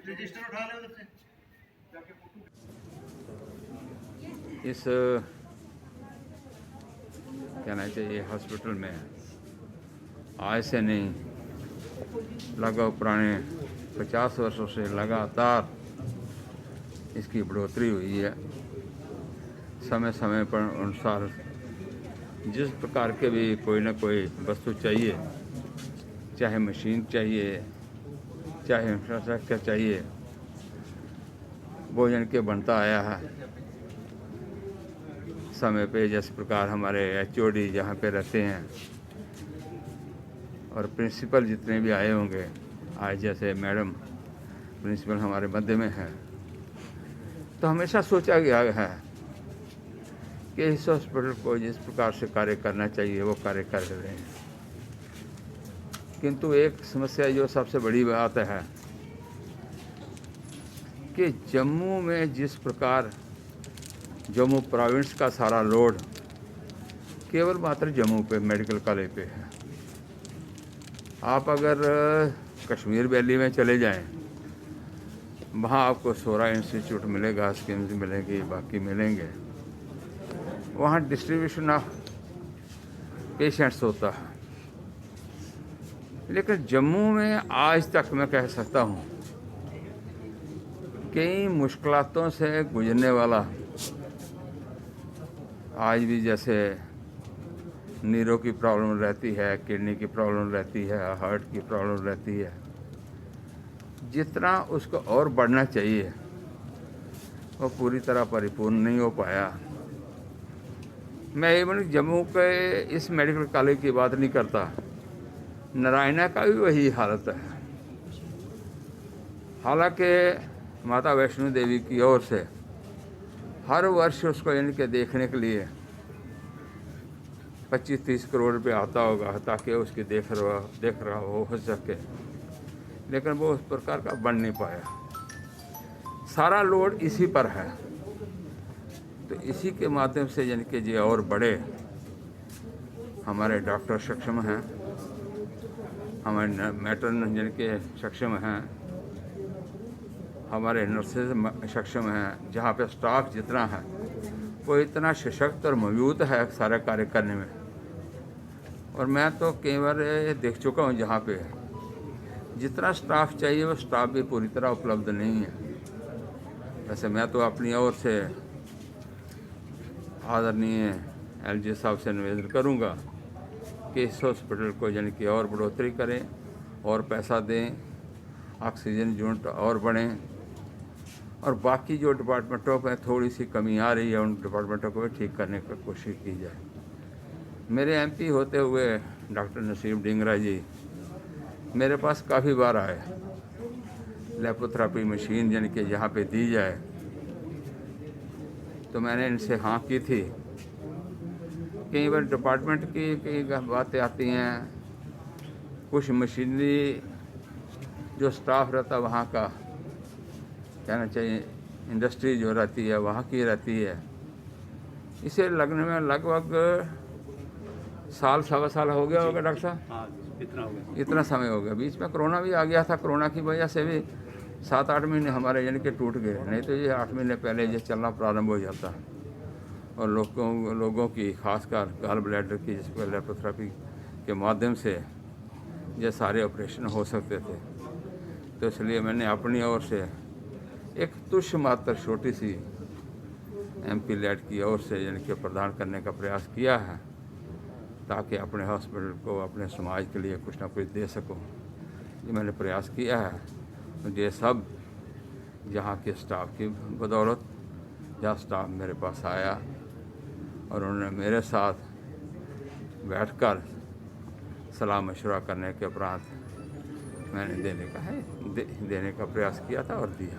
Register उठा ले उधर से। इस कहना चाहिए हॉस्पिटल में आज से नहीं लगभग पुराने 50 वर्षों से लगातार इसकी बढ़ोतरी हुई है। समय समय पर अनुसार जिस प्रकार के भी कोई ना कोई वस्तु चाहिए, चाहे मशीन चाहिए, चाहे इंफ्रास्ट्रक्चर चाहिए, भोजन के बनता आया है समय पे। जिस प्रकार हमारे HOD जहाँ पे रहते हैं और प्रिंसिपल जितने भी आए होंगे, आज जैसे मैडम प्रिंसिपल हमारे मध्य में है, तो हमेशा सोचा गया है कि इस हॉस्पिटल को जिस प्रकार से कार्य करना चाहिए वो कार्य कर रहे हैं। किंतु एक समस्या जो सबसे बड़ी बात है कि जम्मू में जिस प्रकार जम्मू प्रोविंस का सारा लोड केवल मात्र जम्मू पे मेडिकल कॉलेज पे है। आप अगर कश्मीर वैली में चले जाएं, वहाँ आपको सोरा इंस्टीट्यूट मिलेगा, स्कीम्स मिलेंगी, बाकी मिलेंगे। वहाँ डिस्ट्रीब्यूशन ऑफ पेशेंट्स होता है। लेकिन जम्मू में आज तक मैं कह सकता हूँ कई मुश्किलातों से गुजरने वाला आज भी, जैसे नीरों की प्रॉब्लम रहती है, किडनी की प्रॉब्लम रहती है, हार्ट की प्रॉब्लम रहती है, जितना उसको और बढ़ना चाहिए वो पूरी तरह परिपूर्ण नहीं हो पाया। मैं इवन जम्मू के इस मेडिकल कॉलेज की बात नहीं करता, नारायणा का भी वही हालत है। हालांकि माता वैष्णो देवी की ओर से हर वर्ष उसको इनके देखने के लिए 25-30 करोड़ रुपये आता होगा ताकि उसकी देख रहा हो सके, लेकिन वो उस प्रकार का बन नहीं पाया। सारा लोड इसी पर है। तो इसी के माध्यम से यानी कि ये और बड़े हमारे डॉक्टर सक्षम हैं, हमारे मैटरन यानी कि सक्षम हैं, हमारे नर्सेज सक्षम हैं। जहाँ पे स्टाफ जितना है वो इतना सशक्त और मौजूद है सारे कार्य करने में। और मैं तो कई बार देख चुका हूँ जहाँ पे जितना स्टाफ चाहिए वो स्टाफ भी पूरी तरह उपलब्ध नहीं है। वैसे मैं तो अपनी ओर से आदरणीय LG साहब से निवेदन करूँगा कि इस हॉस्पिटल को यानी कि और बढ़ोतरी करें और पैसा दें, ऑक्सीजन यूनिट और बढ़ें, और बाकी जो डिपार्टमेंटों में थोड़ी सी कमी आ रही है उन डिपार्टमेंटों को भी ठीक करने की कोशिश की जाए। मेरे MP होते हुए डॉक्टर नसीम डिंगरा जी मेरे पास काफ़ी बार आए, लेपोथेरेपी मशीन यानी कि यहाँ पे दी जाए, तो मैंने इनसे हाँ की थी। कई बार डिपार्टमेंट की कई बातें आती हैं, कुछ मशीनरी जो स्टाफ रहता वहाँ का कहना चाहिए इंडस्ट्री जो रहती है वहाँ की रहती है। इसे लगने में लगभग साल सवा साल हो गया होगा डॉक्टर साहब। हाँ, इतना हो गया। इतना समय हो गया। बीच में कोरोना भी आ गया था, कोरोना की वजह से भी 7-8 महीने हमारे यानी कि टूट गए, नहीं तो ये 8 महीने पहले ये चलना प्रारंभ हो जाता। और लोगों की खासकर गॉल ब्लैडर की जिस पर लेपोथेरेपी के माध्यम से ये सारे ऑपरेशन हो सकते थे। तो इसलिए मैंने अपनी ओर से एक तुच्छ मात्र छोटी सी MP लैड की ओर से यानी कि प्रदान करने का प्रयास किया है, ताकि अपने हॉस्पिटल को अपने समाज के लिए कुछ ना कुछ दे सकूं। ये मैंने प्रयास किया है। ये सब यहाँ के स्टाफ की बदौलत, जहाँ स्टाफ मेरे पास आया और उन्होंने मेरे साथ बैठकर सलाह मशवरा करने के उपरांत मैंने देने का प्रयास किया था और दिया।